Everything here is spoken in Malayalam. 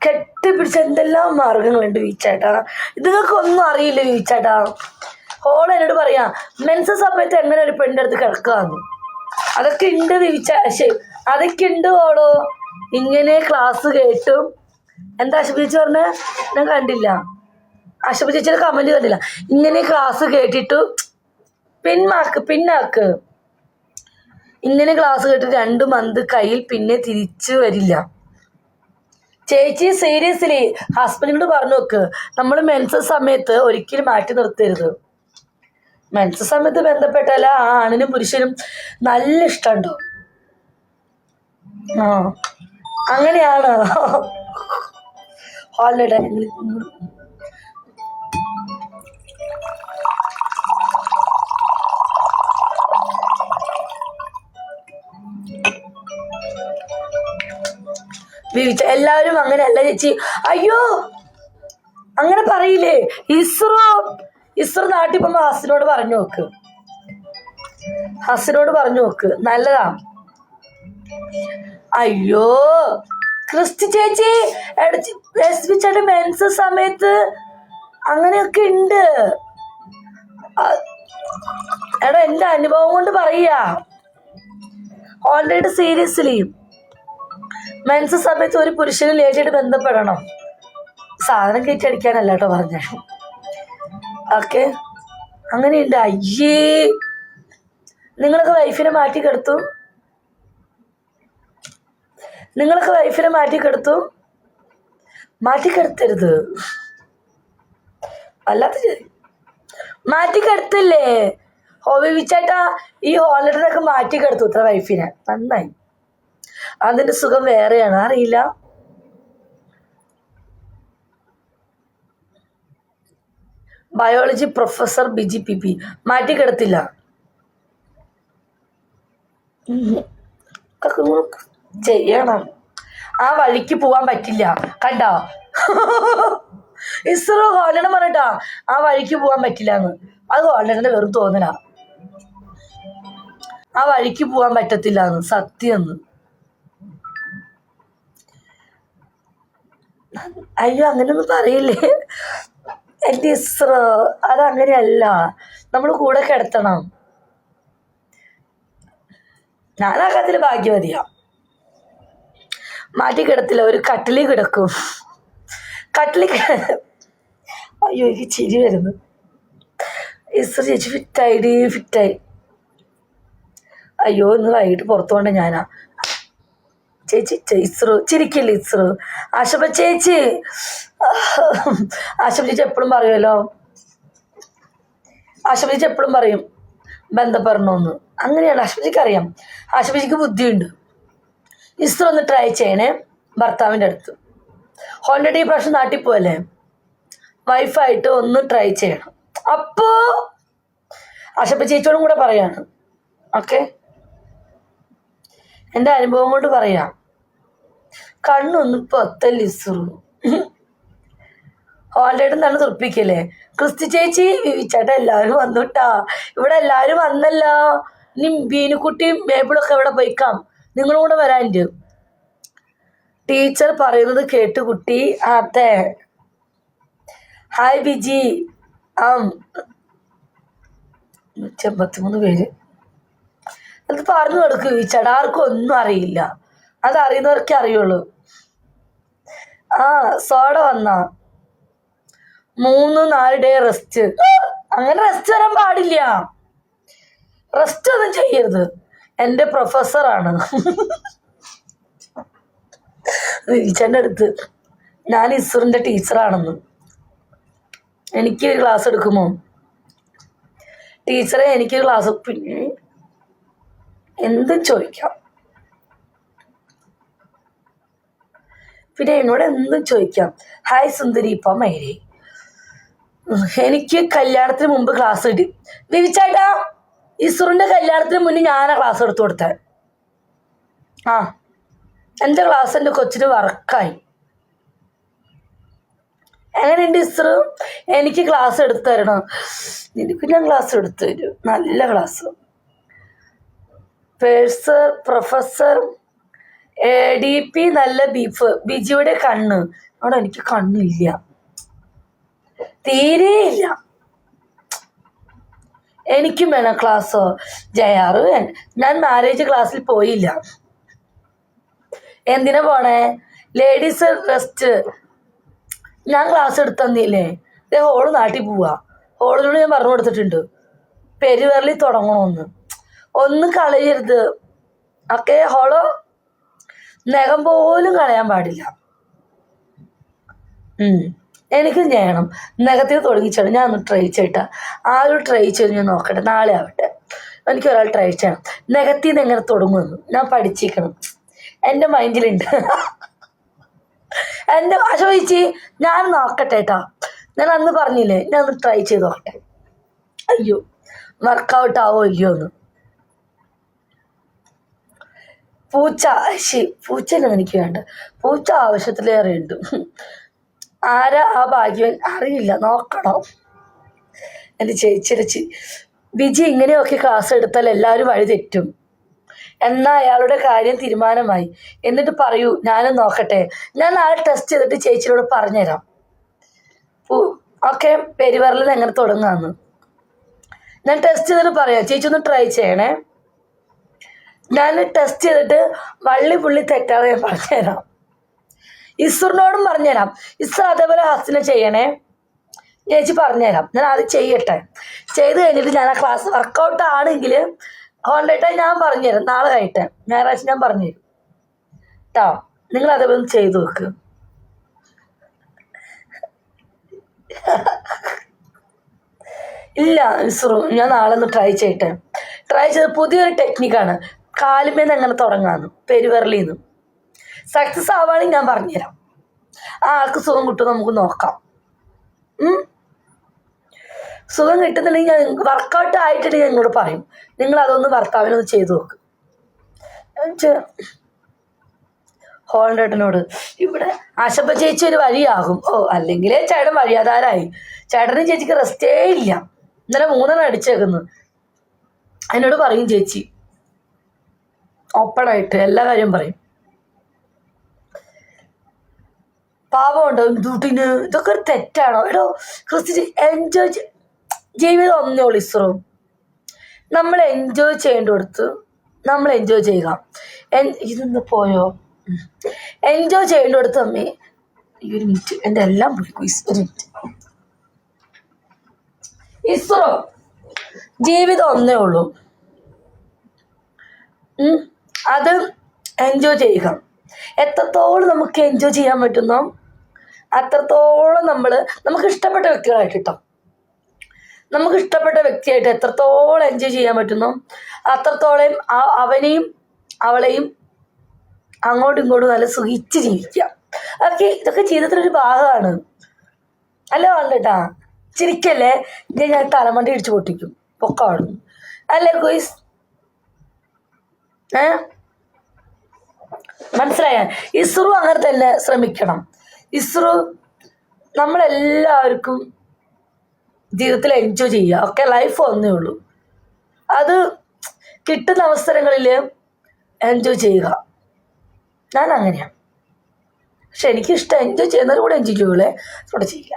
കെട്ടിപ്പിടിച്ച എന്തെല്ലാം മാർഗങ്ങളുണ്ട് വീച്ചാട്ടാ. ഇതൊക്കെ ഒന്നും അറിയില്ല വീച്ചാട്ടാ. ഓൾ എന്നോട് പറയാ മെൻസസ് സമയത്ത് എങ്ങനെ ഒരു പെണ്ണിൻ്റെ അടുത്ത് കിടക്കാന്ന്. അതൊക്കെ ഉണ്ട് അതൊക്കെ ഉണ്ട് ഓളോ. ഇങ്ങനെ ക്ലാസ് കേട്ടും എന്താ ആശുപത്രി ചേച്ചി പറഞ്ഞ ഞാൻ കണ്ടില്ല, ആശുപത്രി ചേച്ചിയുടെ കമന്റ് കണ്ടില്ല. ഇങ്ങനെ ക്ലാസ് കേട്ടിട്ടു പിന്നാക്ക് ഇങ്ങനെ ക്ലാസ് കേട്ടിട്ട് 2 മന്ത് കയ്യിൽ പിന്നെ തിരിച്ചു വരില്ല. ചേച്ചി സീരിയസ്ലി ഹസ്ബൻഡിനോട് പറഞ്ഞു നോക്ക്, നമ്മൾ മെൻസസ് സമയത്ത് ഒരിക്കലും മാറ്റി നിർത്തരുത്. മെൻസസ് സമയത്ത് ബന്ധപ്പെട്ടാൽ ആ ആണിനും പുരുഷനും നല്ല ഇഷ്ടമുണ്ടോ. ആ അങ്ങനെയാണ് ഹോളിഡേ. എല്ലാവരും അങ്ങനെ അല്ല ചേച്ചി. അയ്യോ അങ്ങനെ പറയില്ലേ. ഇസ്രോ നാട്ടിൽ പോകുമ്പോ ഹസിനോട് പറഞ്ഞു നോക്ക് നല്ലതാ. അയ്യോ ക്രിസ്റ്റി ചേച്ചി ചേട്ടൻ മെൻസസ് സമയത്ത് അങ്ങനെയൊക്കെ ഉണ്ട്. എടാ എന്റെ അനുഭവം കൊണ്ട് പറയാ. ഓൾറെഡി സീരിയസ്ലി മെൻസസ് സമയത്ത് ഒരു പുരുഷന് ലേറ്റായിട്ട് ബന്ധപ്പെടണം. സാധനം കയറ്റടിക്കാനല്ല കേട്ടോ പറഞ്ഞ. ഓക്കെ അങ്ങനെയുണ്ട്. അയ്യേ നിങ്ങളൊക്കെ വൈഫിനെ മാറ്റിക്കെടുത്തരുത്. അല്ലാത്ത മാറ്റിക്കെടുത്തില്ലേ വിച്ചാട്ടാ. ഈ ഹോളിഡേയൊക്കെ മാറ്റിക്കെടുത്തു ഇത്ര വൈഫിനെ. നന്നായി, അതിന്റെ സുഖം വേറെയാണ്. അറിയില്ല ബയോളജി പ്രൊഫസർ ബിജി പി മാറ്റിക്കെടുത്തില്ല. ചെയ്യണം. ആ വഴിക്ക് പോവാൻ പറ്റില്ല. കണ്ടോ ഇസ്രോ ഹോളിഡേ പറഞ്ഞിട്ടാ ആ വഴിക്ക് പോവാൻ പറ്റില്ല എന്ന്. അത് ഹോളിഡേന്റെ വെറും തോന്നലാ. ആ വഴിക്ക് പോവാൻ പറ്റത്തില്ല എന്ന് സത്യം. അയ്യോ അങ്ങനെയൊന്നും പറയില്ലേ എൻ്റെ ഇസ്രോ. അതങ്ങനെയല്ല, നമ്മൾ കൂടെ കിടത്തണം. ഞാനാ കാര്യത്തിൽ ഭാഗ്യവതിയാ. മാറ്റിക്കിടത്തില്ല, ഒരു കട്ടിലിൽ കിടക്കും. അയ്യോ എനിക്ക് ചിരി വരുന്നു. ഇസ്രോ ചേച്ചി ഫിറ്റായി. അയ്യോ ഇന്ന് വൈകിട്ട് പുറത്തു കൊണ്ട് ഞാനാ. ചേച്ചി ഇസ്രോ ചിരിക്കില്ല. ഇസ്രോ ആശുപ ചേച്ചി എപ്പോഴും പറയുമല്ലോ. ആശുപത്രി എപ്പോഴും പറയും ബന്ധപ്പെടണമെന്ന്. അങ്ങനെയാണ് ആശുപത്രിക്ക് അറിയാം. ആശുപത്രിക്ക് ബുദ്ധിയുണ്ട്. ഇസ്രോ ഒന്ന് ട്രൈ ചെയ്യണേ ഭർത്താവിൻ്റെ അടുത്ത്. ഓൾറെഡി ഈ പ്രാവശ്യം നാട്ടിൽ പോയല്ലേ, വൈഫായിട്ട് ഒന്ന് ട്രൈ ചെയ്യണം. അപ്പോ ആശുപ ചേച്ചിയോടും കൂടെ പറയാണ്. ഓക്കെ എൻ്റെ അനുഭവം കൊണ്ട് പറയാം. കണ്ണൊന്നും പൊത്തല്ല ഇസ്രോ. ഓൾറെഡി തന്നെ തുറപ്പിക്കല്ലേ. ക്രിസ്റ്റി ചേച്ചി ചേട്ടാ എല്ലാവരും വന്നുട്ടാ. ഇവിടെ എല്ലാവരും വന്നല്ലോ. ഇനി ബീനുക്കുട്ടിയും മേബിളൊക്കെ ഇവിടെ പോയിക്കാം. നിങ്ങളും കൂടെ വരാനുണ്ട്. ടീച്ചർ പറയുന്നത് കേട്ട് കുട്ടി. അതെ ഹായ് ബിജി. 183 പേര്. അത് പറഞ്ഞു കൊടുക്കും ചേട്ടാ. ആർക്കും ഒന്നും അറിയില്ല. അതറിയുന്നവർക്കേ അറിയുള്ളൂ. സോഡ വന്ന 3-4 ഡേ റെസ്റ്റ്. അങ്ങനെ റെസ്റ്റ് വരാൻ പാടില്ല. റെസ്റ്റ് ഒന്നും ചെയ്യരുത്. എൻ്റെ പ്രൊഫസറാണ് ടീച്ചറിൻ്റെ അടുത്ത്. ഞാൻ ഇസ്രിൻ്റെ ടീച്ചറാണെന്ന്. എനിക്ക് ക്ലാസ് എടുക്കുമോ ടീച്ചറെ? എനിക്ക് ക്ലാസ് പിന്നെ എന്തും ചോദിക്കാം. പിന്നെ എന്നോട് എന്തും ചോദിക്കാം. ഹായ് സുന്ദരി ഇപ്പം മൈരേ. എനിക്ക് കല്യാണത്തിന് മുമ്പ് ക്ലാസ് കിട്ടി. വിരിച്ചായിട്ടാ ഇസ്രുവിൻ്റെ കല്യാണത്തിന് മുന്നേ ഞാനാ ക്ലാസ് എടുത്തു കൊടുത്തത്. എൻ്റെ ക്ലാസ് എൻ്റെ കൊച്ചിന് വർക്കായി. എങ്ങനെയുണ്ട് ഇസ്രു? എനിക്ക് ക്ലാസ് എടുത്തു തരണം. നിനക്ക് ഞാൻ ക്ലാസ് എടുത്തു തരും. നല്ല ക്ലാസ്. പ്രൊഫസർ DP നല്ല ബീഫ്. ബിജിയുടെ കണ്ണ്. അവിടെ എനിക്ക് കണ്ണില്ല, തീരെയില്ല. എനിക്കും വേണം ക്ലാസ്സോ? ജയാറ് ഞാൻ മാരേജ് ക്ലാസ്സിൽ പോയില്ല. എന്തിനാ പോണേ? Ladies rest. ഞാൻ ക്ലാസ് എടുത്തന്നില്ലേ? ഇതേ ഹോള് നാട്ടിൽ പോവാ. ഹോളിനോട് ഞാൻ പറഞ്ഞു കൊടുത്തിട്ടുണ്ട് പെരുവരലിൽ തുടങ്ങണമെന്ന്. ഒന്നും കളയരുത്. ഒക്കെ ഹോള് നഖം പോലും കളയാൻ പാടില്ല. എനിക്കും ചെയ്യണം. നഖത്തിൽ തുടങ്ങിച്ചാണ്. ഞാൻ ഒന്ന് ട്രൈ ചെയ്യട്ടെ. ആരും ട്രൈ ചെയ്ത് ഞാൻ നോക്കട്ടെ. നാളെ ആവട്ടെ. എനിക്കൊരാൾ ട്രൈ ചെയ്യണം. നഖത്തിൽ നിന്ന് എങ്ങനെ തുടങ്ങുമെന്ന് ഞാൻ പഠിച്ചിരിക്കണം. എൻ്റെ മൈൻഡിലുണ്ട്. എൻ്റെ ചോദിച്ച് ഞാൻ നോക്കട്ടെ കേട്ടോ. ഞാൻ അന്ന് പറഞ്ഞില്ലേ, ഞാൻ ഒന്ന് ട്രൈ ചെയ്ത് നോക്കട്ടെ. അയ്യോ, വർക്കൗട്ട് ആവോ ഇല്ലയോ എന്ന്. പൂച്ച പൂച്ചയാണ് എനിക്ക് വേണ്ട. പൂച്ച ആവശ്യത്തിലേറെ ഉണ്ട്. ആരാ ആ ഭാഗ്യവൻ അറിയില്ല, നോക്കണം. എൻ്റെ ചേച്ചിരച്ച് ബിജി ഇങ്ങനെയൊക്കെ ക്ലാസ് എടുത്താൽ എല്ലാവരും വഴി തെറ്റും. എന്നാൽ അയാളുടെ കാര്യം തീരുമാനമായി. എന്നിട്ട് പറയൂ, ഞാനും നോക്കട്ടെ. ഞാൻ നാളെ ടെസ്റ്റ് ചെയ്തിട്ട് ചേച്ചിയോട് പറഞ്ഞുതരാം. ഓക്കെ, പെരുവരലിൽ എങ്ങനെ തുടങ്ങാമെന്ന് ഞാൻ ടെസ്റ്റ് ചെയ്തിട്ട് പറയാം. ചേച്ചി ഒന്ന് ട്രൈ ചെയ്യണേ. ഞാൻ ടെസ്റ്റ് ചെയ്തിട്ട് വള്ളി പുള്ളി തെറ്റാതെ ഞാൻ പറഞ്ഞുതരാം. ഇസ്റിനോടും പറഞ്ഞുതരാം. ഇസ്ര അതേപോലെ ഹസിനെ ചെയ്യണേ. ചേച്ചി പറഞ്ഞുതരാം. ഞാൻ ആദ്യം ചെയ്യട്ടെ. ചെയ്ത് കഴിഞ്ഞിട്ട് ഞാൻ ആ ക്ലാസ് വർക്കൗട്ട് ആണെങ്കിൽ ഹോണ്ടേട്ടായി ഞാൻ പറഞ്ഞുതരാം. നാളെ കഴിട്ടെ ഞായറാഴ്ച ഞാൻ പറഞ്ഞുതരും കേട്ടോ. നിങ്ങൾ അതേപോലെ ചെയ്തു നോക്ക്. ഇല്ല ഇസ്രു, ഞാൻ നാളെ ഒന്ന് ട്രൈ ചെയ്യട്ടെ. ട്രൈ ചെയ്ത് പുതിയൊരു ടെക്നിക്കാണ്. കാലുമേന്ന് എങ്ങനെ തുടങ്ങാമെന്ന്, പെരുവരലിൽ നിന്ന്. സക്സസ് ആവുകയാണെങ്കിൽ ഞാൻ പറഞ്ഞുതരാം. ആ ആൾക്ക് സുഖം കിട്ടും, നമുക്ക് നോക്കാം. സുഖം കിട്ടുന്നുണ്ടെങ്കിൽ ഞാൻ വർക്കൗട്ട് ആയിട്ടുണ്ടെങ്കിൽ ഞാൻ ഇങ്ങോട്ട് പറയും. നിങ്ങൾ അതൊന്ന് ഭർത്താവിനൊന്ന് ചെയ്തു നോക്ക്. ഹോണ്ടേട്ടനോട് ഇവിടെ ആശപ്പ ചേച്ചി ഒരു വഴിയാകും. അല്ലെങ്കിലേ ചേട്ടൻ വഴിയാധാരായി. ചേട്ടനും ചേച്ചിക്ക് റെസ്റ്റേ ഇല്ല. ഇന്നലെ 3 അടിച്ചേക്കുന്നു. എന്നോട് പറയും ചേച്ചി, ഓപ്പണായിട്ട് എല്ലാ കാര്യം പറയും. പാവമുണ്ടോ ഡ്യൂട്ടിന്? ഇതൊക്കെ ഒരു തെറ്റാണോ? എടോ ക്രിസ്റ്റി, എൻജോയ് ജീവിതം ഒന്നേ ഉള്ളൂ ഇസ്രോ. നമ്മൾ എൻജോയ് ചെയ്യേണ്ടടുത്ത് നമ്മൾ എൻജോയ് ചെയ്യുക. ഇതൊന്ന് പോയോ? എൻജോയ് ചെയ്യേണ്ടടുത്ത് അമ്മേ. ഈ ഒരു മിനിറ്റ്, എൻ്റെ എല്ലാം പോയി. ഒരു മിനിറ്റ്. ഇസ്രോ, ജീവിതം ഒന്നേ ഉള്ളൂ. അത് എൻജോയ് ചെയ്യുക. എത്രത്തോളം നമുക്ക് എൻജോയ് ചെയ്യാൻ പറ്റുന്നോ അത്രത്തോളം നമുക്ക് ഇഷ്ടപ്പെട്ട വ്യക്തികളായിട്ട് കേട്ടോ. നമുക്ക് ഇഷ്ടപ്പെട്ട വ്യക്തിയായിട്ട് എത്രത്തോളം എൻജോയ് ചെയ്യാൻ പറ്റുന്നോ അത്രത്തോളം അവനെയും അവളെയും അങ്ങോട്ടും ഇങ്ങോട്ടും നല്ല സുഖിച്ച് ജീവിക്കാം. ഇതൊക്കെ ജീവിതത്തിലൊരു ഭാഗമാണ്. അല്ല വേണ്ടട്ടാ, ചിരിക്കല്ലേ. ഞാൻ തലമണ്ടി ഇടിച്ചു പൊട്ടിക്കും, പൊക്കാടുന്നു. അല്ലേ ഗോയ്സ്? മനസ്സിലായ? ഇസ്രു അങ്ങനെ തന്നെ ശ്രമിക്കണം. ഇസ്രു നമ്മളെല്ലാവർക്കും ജീവിതത്തിൽ എൻജോയ് ചെയ്യുക. ഒക്കെ ലൈഫ് ഒന്നേ ഉള്ളൂ. അത് കിട്ടുന്ന അവസരങ്ങളിൽ എൻജോയ് ചെയ്യുക. ഞാൻ അങ്ങനെയാണ്. പക്ഷെ എനിക്കിഷ്ടം എൻജോയ് ചെയ്യുന്നവർ കൂടെ എൻജോയ് ചെയ്യുള്ളേ, ഇവിടെ ചെയ്യില്ല.